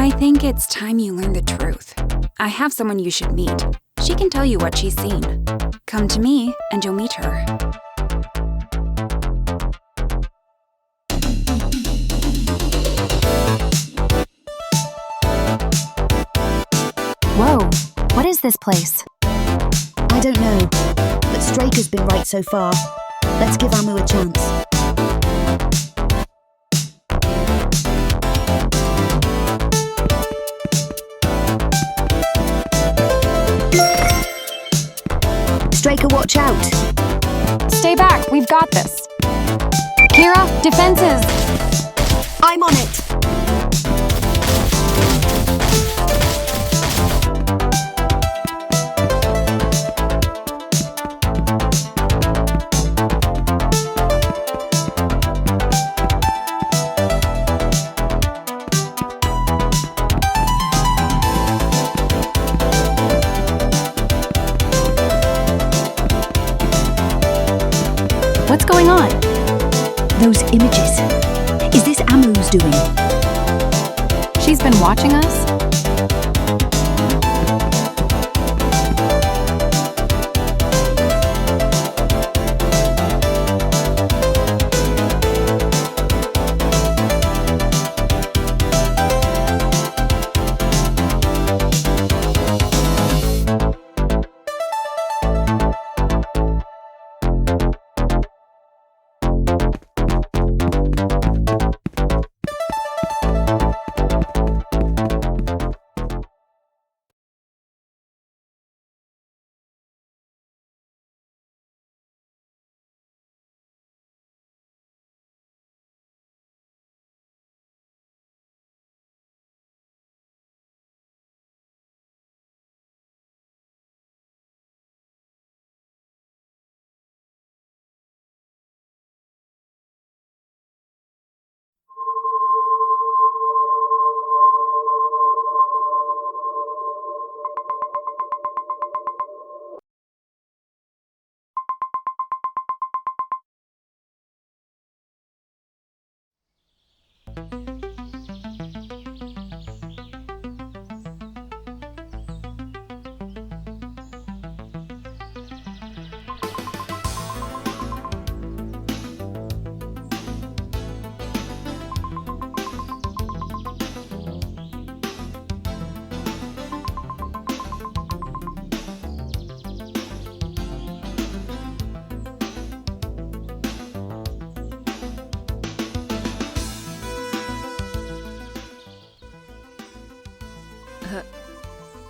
I think it's time you learn the truth. I have someone you should meet. She can tell you what she's seen. Come to me, and you'll meet her. Whoa, what is this place? I don't know, but Straker's been right so far. Let's give Amu a chance. Straker, watch out! Stay back, we've got this. Kira, defenses! I'm on it! What's going on? Those images. Is this Amu's doing? She's been watching us?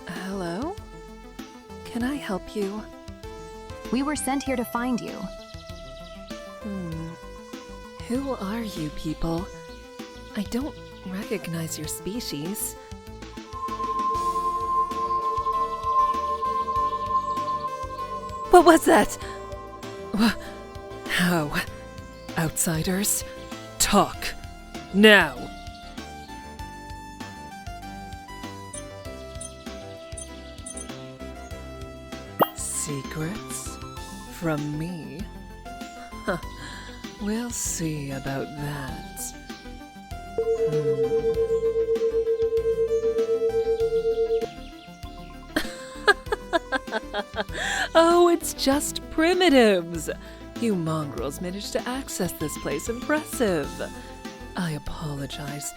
Hello? Can I help you? We were sent here to find you. Who are you people? I don't recognize your species. What was that? How? Outsiders? Talk. Now! Secrets? From me? Huh. We'll see about that. Oh, it's just primitives! You mongrels managed to access this place. Impressive. I apologize.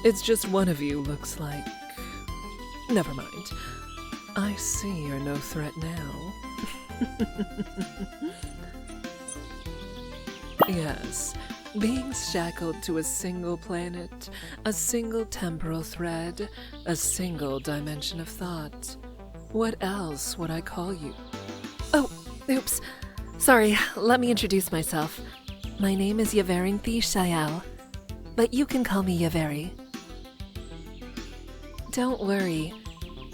It's just one of you looks like... Never mind. I see you're no threat now. Yes, being shackled to a single planet, a single temporal thread, a single dimension of thought. What else would I call you? Oh, oops. Sorry, let me introduce myself. My name is Yeverii shael, but you can call me Yeverii. Don't worry.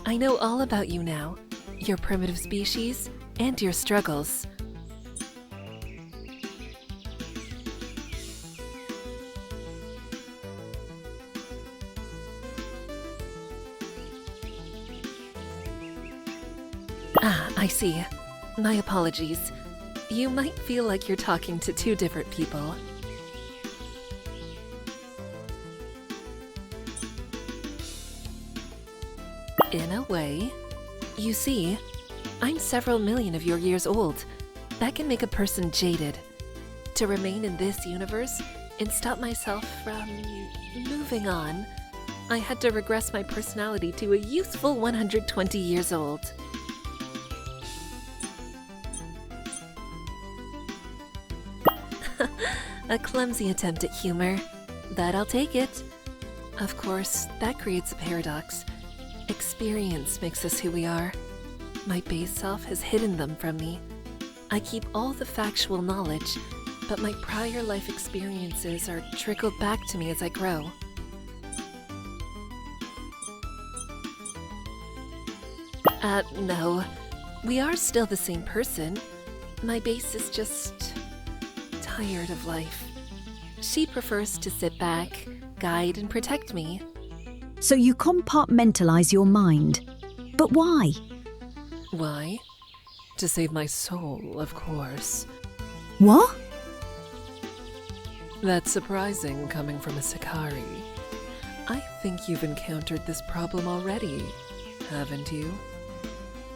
I know all about you now, your primitive species, and your struggles. Ah, I see. My apologies. You might feel like you're talking to two different people. In a way. You see, I'm several million of your years old. That can make a person jaded. To remain in this universe and stop myself from moving on, I had to regress my personality to a youthful 120 years old. A clumsy attempt at humor, but I'll take it. Of course, that creates a paradox. Experience makes us who we are. My base self has hidden them from me. I keep all the factual knowledge, but my prior life experiences are trickled back to me as I grow. No. We are still the same person. My base is just tired of life. She prefers to sit back, guide, and protect me. So you compartmentalize your mind. But why? Why? To save my soul, of course. What? That's surprising coming from a Sakari. I think you've encountered this problem already, haven't you?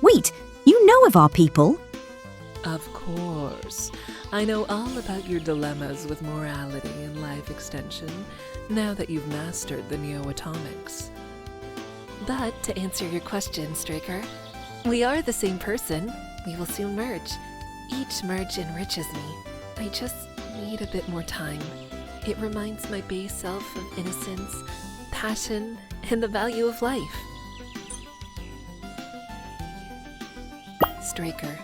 Wait, you know of our people? Of course. I know all about your dilemmas with morality and life extension, now that you've mastered the neo-atomics. But to answer your question, Straker, we are the same person. We will soon merge. Each merge enriches me. I just need a bit more time. It reminds my base self of innocence, passion, and the value of life. Straker,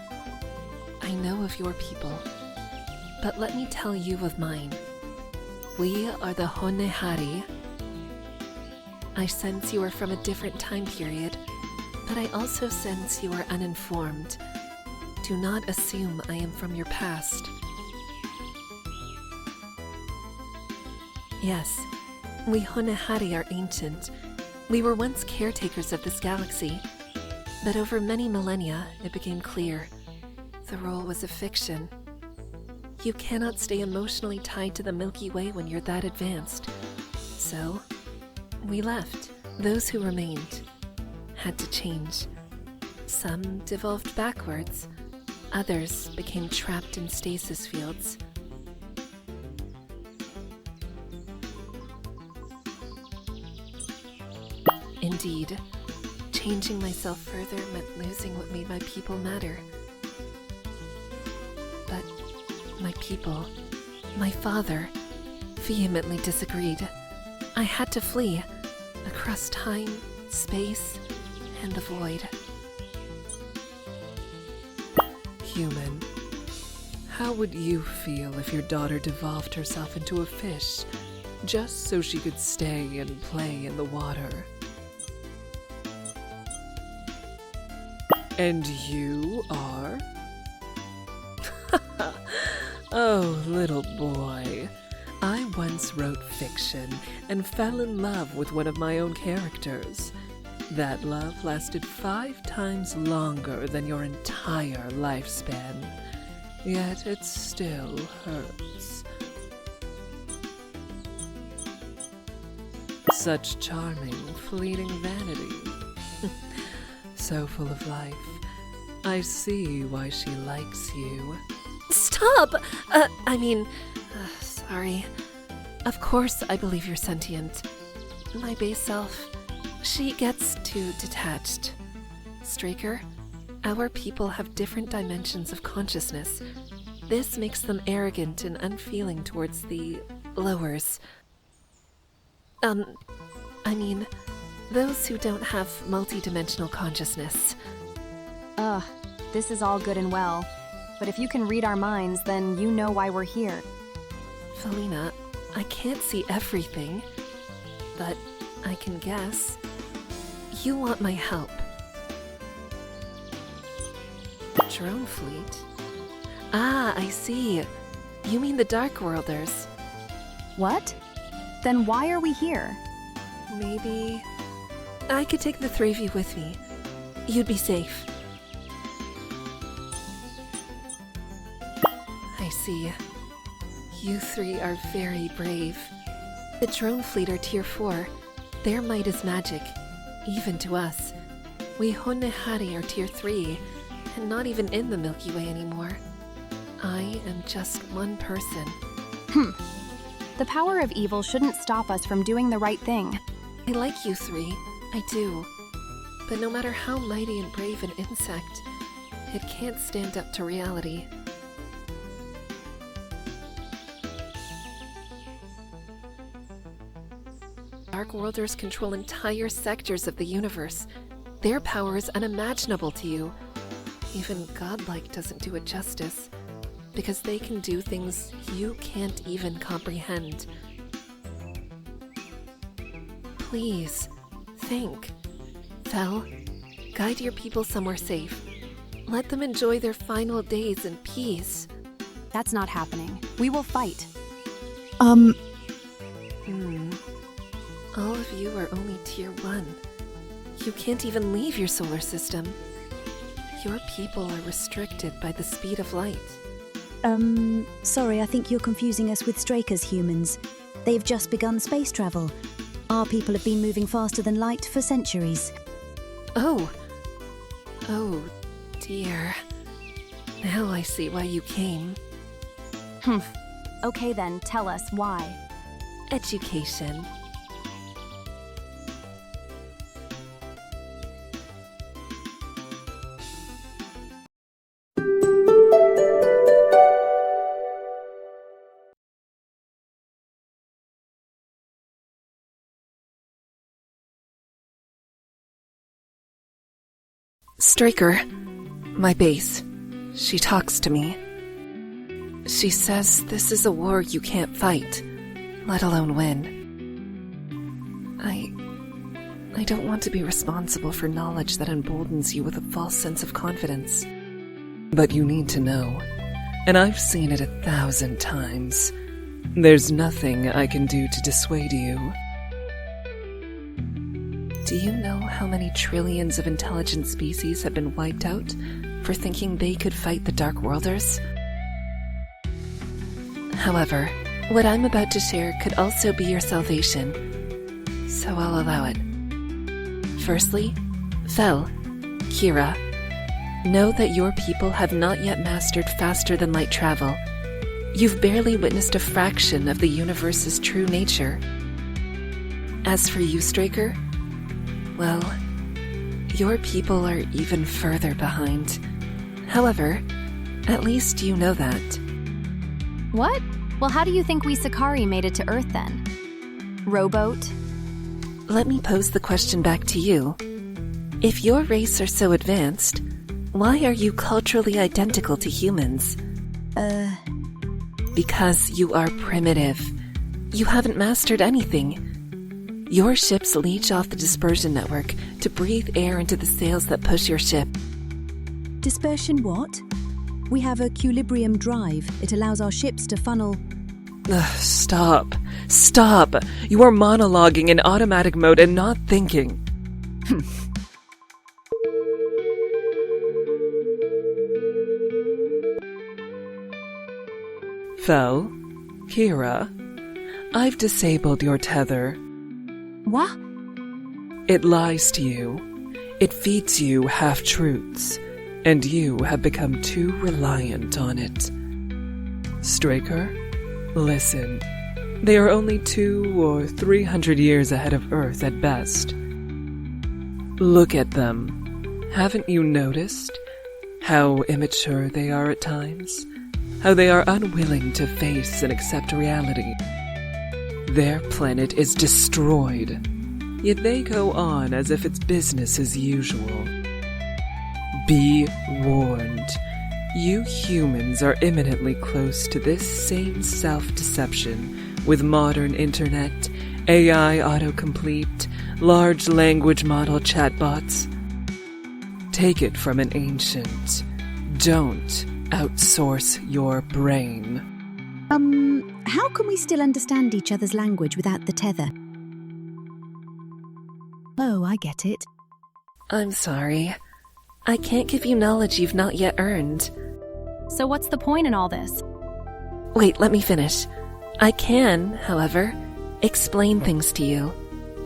I know of your people, but let me tell you of mine. We are the honari. I sense you are from a different time period, but I also sense you are uninformed. Do not assume I am from your past. Yes, we honari are ancient. We were once caretakers of this galaxy, but over many millennia it became clear the role was a fiction. You cannot stay emotionally tied to the Milky Way when you're that advanced. So, we left. Those who remained had to change. Some devolved backwards. Others became trapped in stasis fields. Indeed, changing myself further meant losing what made my people matter. But my people, my father, vehemently disagreed. I had to flee, across time, space, and the void. Human, how would you feel if your daughter devolved herself into a fish, just so she could stay and play in the water? And you are? Oh, little boy. I once wrote fiction and fell in love with one of my own characters. That love lasted 5 times longer than your entire lifespan. Yet it still hurts. Such charming, fleeting vanity. So full of life. I see why she likes you. Stop! Sorry. Of course I believe you're sentient. My base self, she gets too detached. Straker, our people have different dimensions of consciousness. This makes them arrogant and unfeeling towards the lowers. Those who don't have multidimensional consciousness. This is all good and well. But if you can read our minds, then you know why we're here. Felina, I can't see everything, but I can guess. You want my help. Drone fleet? Ah, I see. You mean the Dark Worlders. What? Then why are we here? Maybe I could take the 3 of you with me. You'd be safe. I see. You 3 are very brave. The drone fleet are tier 4. Their might is magic, even to us. We honari are tier 3, and not even in the Milky Way anymore. I am just one person. The power of evil shouldn't stop us from doing the right thing. I like you 3, I do. But no matter how mighty and brave an insect, it can't stand up to reality. Dark Worlders control entire sectors of the universe. Their power is unimaginable to you. Even godlike doesn't do it justice, because they can do things you can't even comprehend. Please, think. Fel, guide your people somewhere safe. Let them enjoy their final days in peace. That's not happening. We will fight. All of you are only tier 1. You can't even leave your solar system. Your people are restricted by the speed of light. Sorry, I think you're confusing us with Straker's humans. They've just begun space travel. Our people have been moving faster than light for centuries. Oh dear. Now I see why you came. Okay then, tell us why. Education. Straker, my base. She talks to me. She says this is a war you can't fight, let alone win. I don't want to be responsible for knowledge that emboldens you with a false sense of confidence. But you need to know, and I've seen it 1,000 times. There's nothing I can do to dissuade you. Do you know how many trillions of intelligent species have been wiped out for thinking they could fight the Dark Worlders? However, what I'm about to share could also be your salvation, so I'll allow it. Firstly, Fel, Kira, know that your people have not yet mastered faster-than-light travel. You've barely witnessed a fraction of the universe's true nature. As for you, Straker, well, your people are even further behind. However, at least you know that. What? Well, how do you think we Sakari made it to Earth then? Rowboat? Let me pose the question back to you. If your race are so advanced, why are you culturally identical to humans? Because you are primitive. You haven't mastered anything. Your ships leech off the dispersion network to breathe air into the sails that push your ship. Dispersion what? We have a equilibrium drive. It allows our ships to funnel... Stop. Stop! You are monologuing in automatic mode and not thinking. Fel, Kira, I've disabled your tether. What? It lies to you. It feeds you half-truths, and you have become too reliant on it. Straker, listen. They are only 200 or 300 years ahead of Earth at best. Look at them. Haven't you noticed how immature they are at times? How they are unwilling to face and accept reality? Their planet is destroyed, yet they go on as if it's business as usual. Be warned. You humans are imminently close to this same self-deception with modern internet, AI autocomplete, large language model chatbots. Take it from an ancient. Don't outsource your brain. How can we still understand each other's language without the tether? Oh, I get it. I'm sorry. I can't give you knowledge you've not yet earned. So what's the point in all this? Wait, let me finish. I can, however, explain things to you.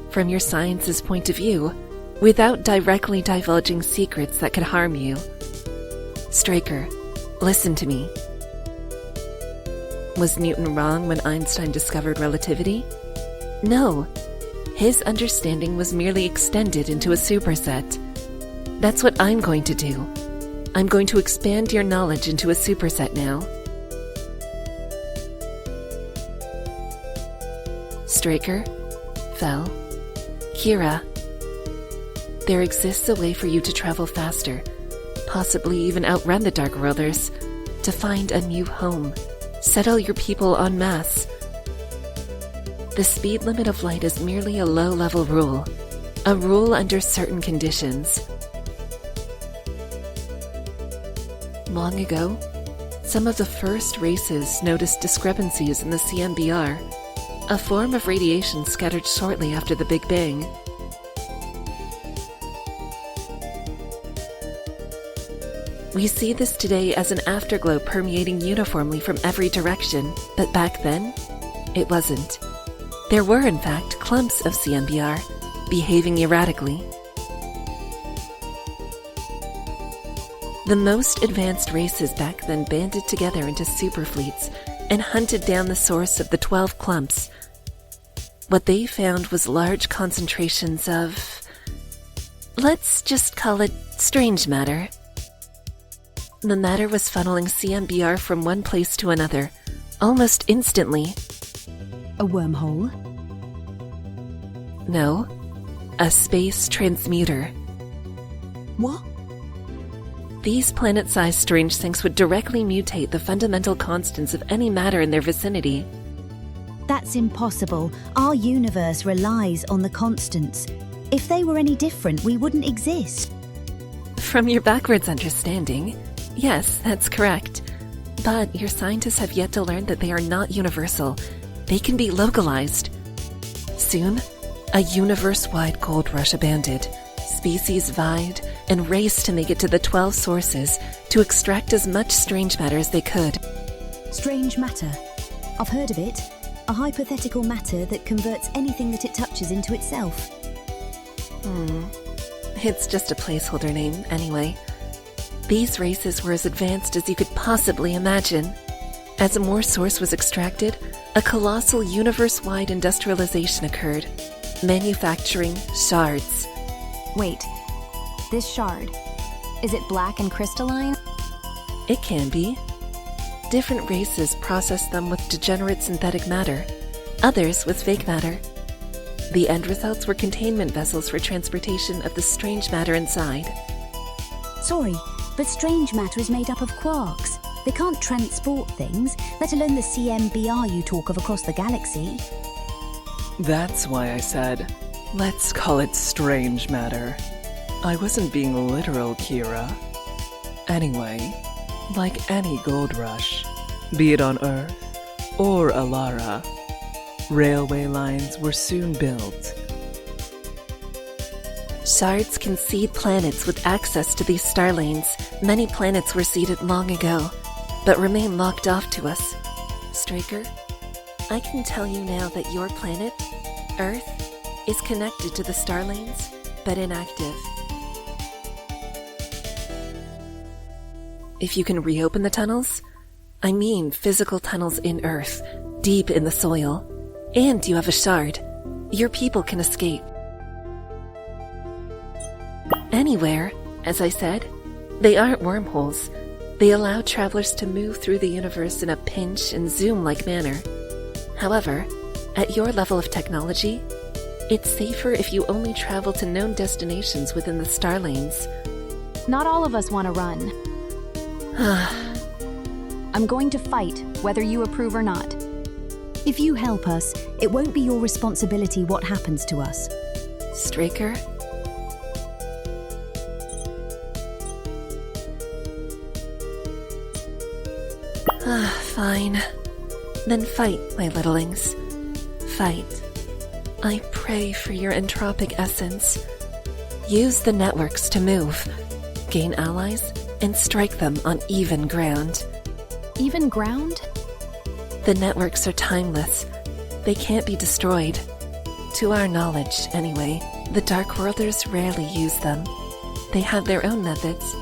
From your science's point of view, without directly divulging secrets that could harm you. Straker, listen to me. Was Newton wrong when Einstein discovered relativity? No. His understanding was merely extended into a superset. That's what I'm going to do. I'm going to expand your knowledge into a superset now. Straker, Fel, Kira, there exists a way for you to travel faster, possibly even outrun the Dark Worlders, to find a new home, settle your people en masse. The speed limit of light is merely a low-level rule, a rule under certain conditions. Long ago, some of the first races noticed discrepancies in the CMBR, a form of radiation scattered shortly after the Big Bang. We see this today as an afterglow permeating uniformly from every direction, but back then, it wasn't. There were, in fact, clumps of CMBR, behaving erratically. The most advanced races back then banded together into superfleets and hunted down the source of the 12 clumps. What they found was large concentrations of, let's just call it strange matter. The matter was funneling CMBR from one place to another, almost instantly. A wormhole? No, a space transmuter. What? These planet-sized strange things would directly mutate the fundamental constants of any matter in their vicinity. That's impossible. Our universe relies on the constants. If they were any different, we wouldn't exist. From your backwards understanding, yes, that's correct. But your scientists have yet to learn that they are not universal. They can be localized. Soon, a universe-wide gold rush abounded. Species vied and raced to make it to the 12 sources to extract as much strange matter as they could. Strange matter. I've heard of it. A hypothetical matter that converts anything that it touches into itself. It's just a placeholder name, anyway. These races were as advanced as you could possibly imagine. As more source was extracted, a colossal universe-wide industrialization occurred, manufacturing shards. Wait, this shard, is it black and crystalline? It can be. Different races process them with degenerate synthetic matter, others with fake matter. The end results were containment vessels for transportation of the strange matter inside. Sorry, but strange matter is made up of quarks. They can't transport things, let alone the CMBR you talk of across the galaxy. That's why I said, let's call it strange matter. I wasn't being literal, Kira. Anyway, like any gold rush, be it on Earth or Alara, railway lines were soon built. Shards can seed planets with access to these StarLanes. Many planets were seeded long ago, but remain locked off to us. Straker, I can tell you now that your planet, Earth, is connected to the StarLanes, but inactive. If you can reopen the tunnels, I mean physical tunnels in Earth, deep in the soil, and you have a shard, your people can escape. Anywhere, as I said, they aren't wormholes. They allow travelers to move through the universe in a pinch and zoom-like manner. However, at your level of technology, it's safer if you only travel to known destinations within the StarLanes. Not all of us want to run. I'm going to fight, whether you approve or not. If you help us, it won't be your responsibility what happens to us. Straker? Fine. Then fight, my littlings. Fight. I pray for your entropic essence. Use the networks to move, gain allies, and strike them on even ground. Even ground? The networks are timeless. They can't be destroyed. To our knowledge, anyway. The Dark Worlders rarely use them. They have their own methods.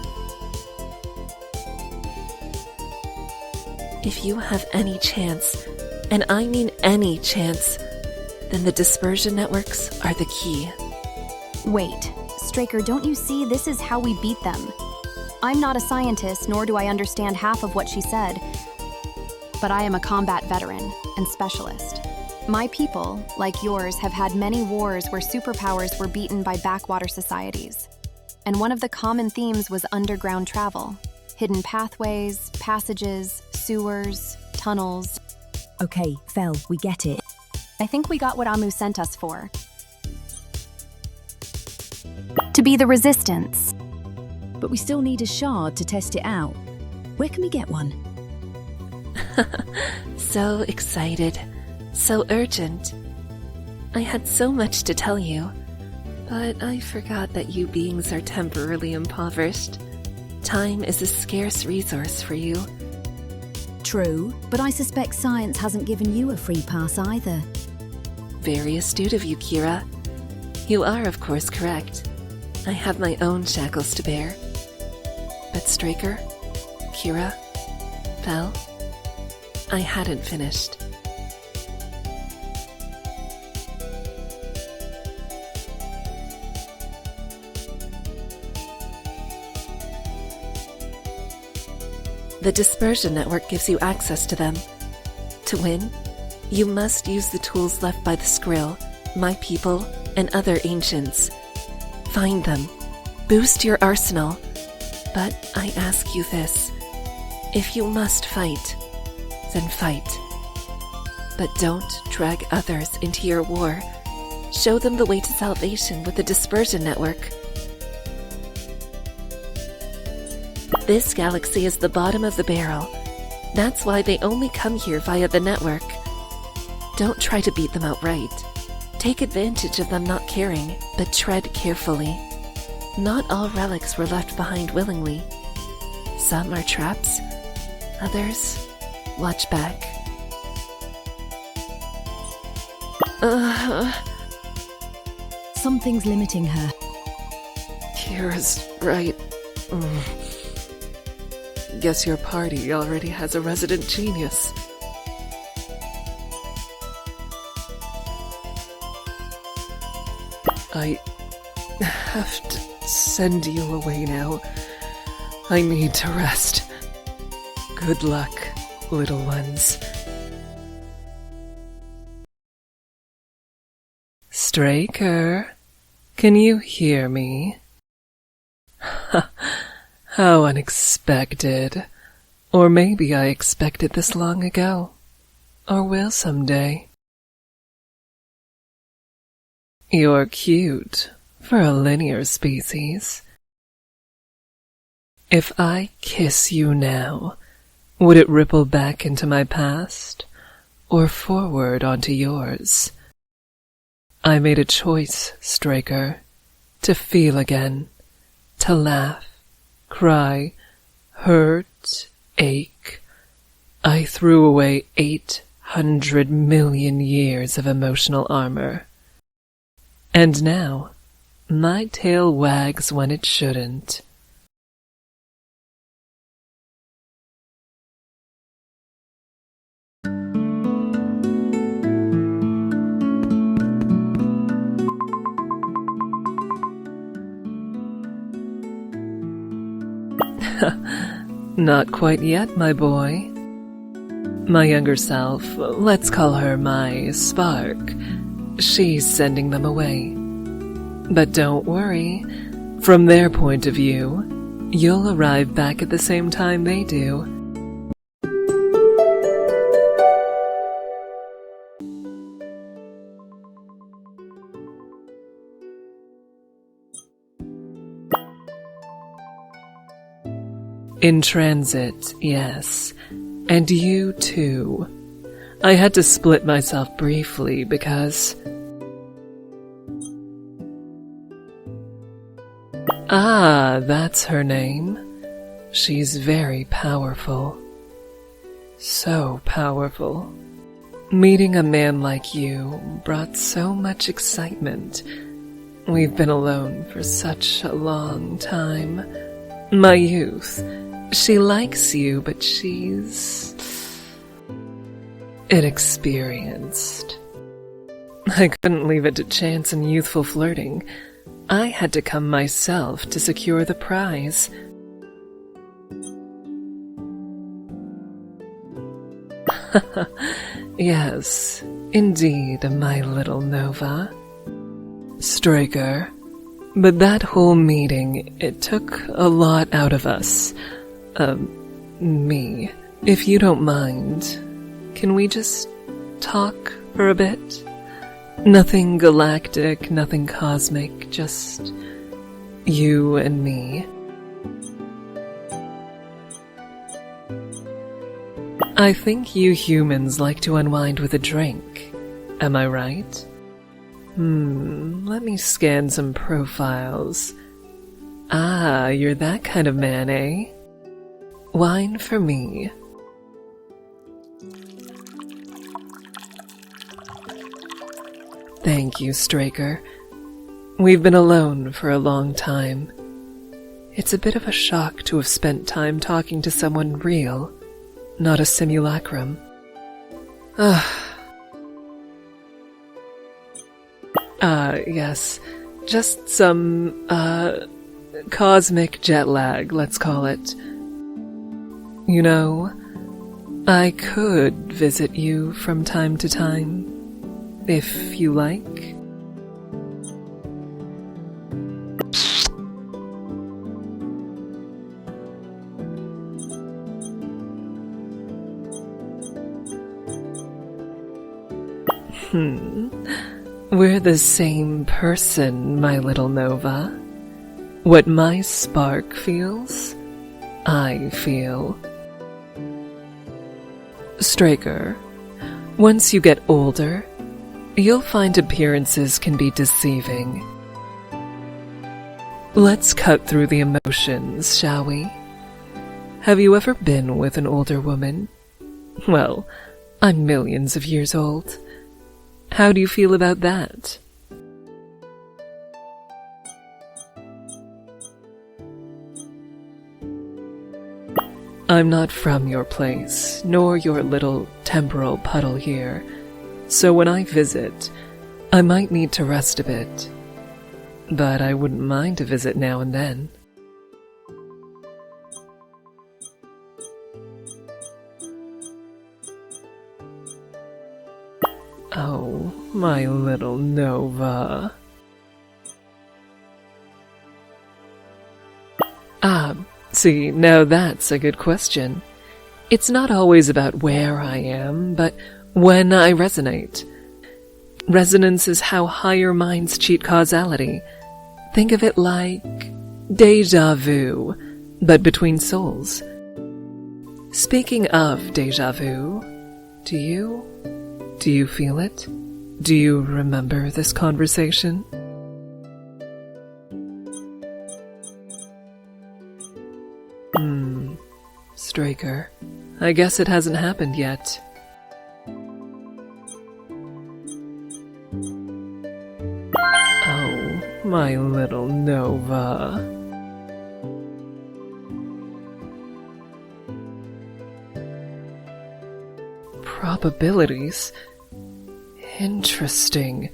If you have any chance, and I mean any chance, then the dispersion networks are the key. Wait, Straker, don't you see this is how we beat them? I'm not a scientist, nor do I understand half of what she said, but I am a combat veteran and specialist. My people, like yours, have had many wars where superpowers were beaten by backwater societies. And one of the common themes was underground travel. Hidden pathways, passages, sewers, tunnels. Okay, Fel, we get it. I think we got what Amu sent us for. To be the resistance. But we still need a shard to test it out. Where can we get one? So excited. So urgent. I had so much to tell you, but I forgot that you beings are temporarily impoverished. Time is a scarce resource for you. True, but I suspect science hasn't given you a free pass either. Very astute of you, Kira. You are, of course, correct. I have my own shackles to bear. But Straker, Kira, Fel, I hadn't finished. The dispersion network gives you access to them. To win, you must use the tools left by the Skrill, my people, and other ancients. Find them. Boost your arsenal. But I ask you this. If you must fight, then fight. But don't drag others into your war. Show them the way to salvation with the dispersion network. This galaxy is the bottom of the barrel. That's why they only come here via the network. Don't try to beat them outright. Take advantage of them not caring, but tread carefully. Not all relics were left behind willingly. Some are traps. Others, watch back. Something's limiting her. Kira's right. Guess your party already has a resident genius. I have to send you away now. I need to rest. Good luck, little ones. Straker, can you hear me? How unexpected. Or maybe I expected this long ago. Or will someday. You're cute for a linear species. If I kiss you now, would it ripple back into my past, or forward onto yours? I made a choice, Straker, to feel again, to laugh, cry, hurt, ache. I threw away 800 million years of emotional armor. And now, my tail wags when it shouldn't. Not quite yet, my boy. My younger self, let's call her my spark. She's sending them away. But don't worry, from their point of view, you'll arrive back at the same time they do. In transit, yes. And you too. I had to split myself briefly because... Ah, that's her name. She's very powerful. So powerful. Meeting a man like you brought so much excitement. We've been alone for such a long time. My youth. She likes you, but she's inexperienced. I couldn't leave it to chance and youthful flirting. I had to come myself to secure the prize. Yes, indeed, my little Nova. Straker. But that whole meeting, it took a lot out of us. Me. If you don't mind, can we just talk for a bit? Nothing galactic, nothing cosmic, just you and me. I think you humans like to unwind with a drink. Am I right? Let me scan some profiles. Ah, you're that kind of man, eh? Wine for me. Thank you, Straker. We've been alone for a long time. It's a bit of a shock to have spent time talking to someone real, not a simulacrum. Yes. Just some, cosmic jet lag, let's call it. You know, I could visit you from time to time, if you like. We're the same person, my little Nova. What my spark feels, I feel. Straker, once you get older, you'll find appearances can be deceiving. Let's cut through the emotions, shall we? Have you ever been with an older woman? Well, I'm millions of years old. How do you feel about that? I'm not from your place, nor your little temporal puddle here, so when I visit, I might need to rest a bit. But I wouldn't mind a visit now and then. Oh, my little Nova. See, now that's a good question. It's not always about where I am, but when I resonate. Resonance is how higher minds cheat causality. Think of it like déjà vu, but between souls. Speaking of déjà vu, do you feel it? Do you remember this conversation? Straker, I guess it hasn't happened yet. Oh, my little Nova. Probabilities? Interesting.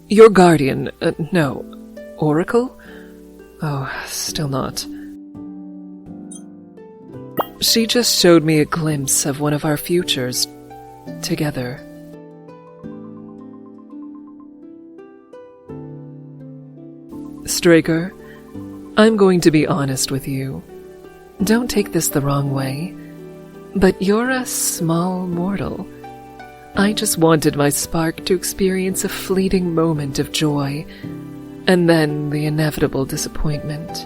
Your guardian, no, oracle? Oh, still not. She just showed me a glimpse of one of our futures together. Straker, I'm going to be honest with you. Don't take this the wrong way, but you're a small mortal. I just wanted my spark to experience a fleeting moment of joy, and then the inevitable disappointment.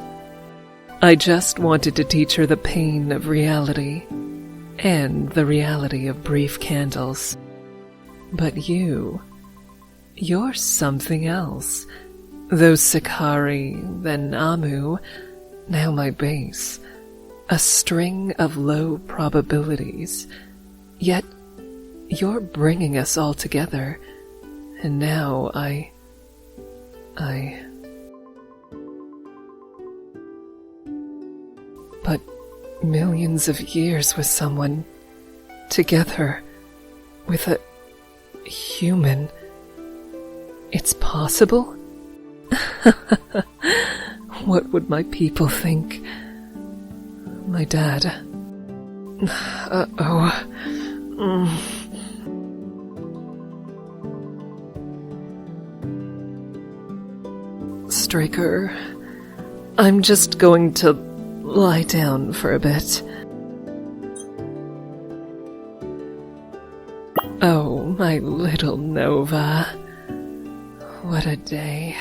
I just wanted to teach her the pain of reality, and the reality of brief candles. But you're something else. Those Sakari, then Amu, now my base. A string of low probabilities. Yet, you're bringing us all together, and now But millions of years with someone, together, with a human. It's possible? What would my people think? My dad. Uh-oh. Straker, I'm just going to lie down for a bit. Oh, my little Nova. What a day.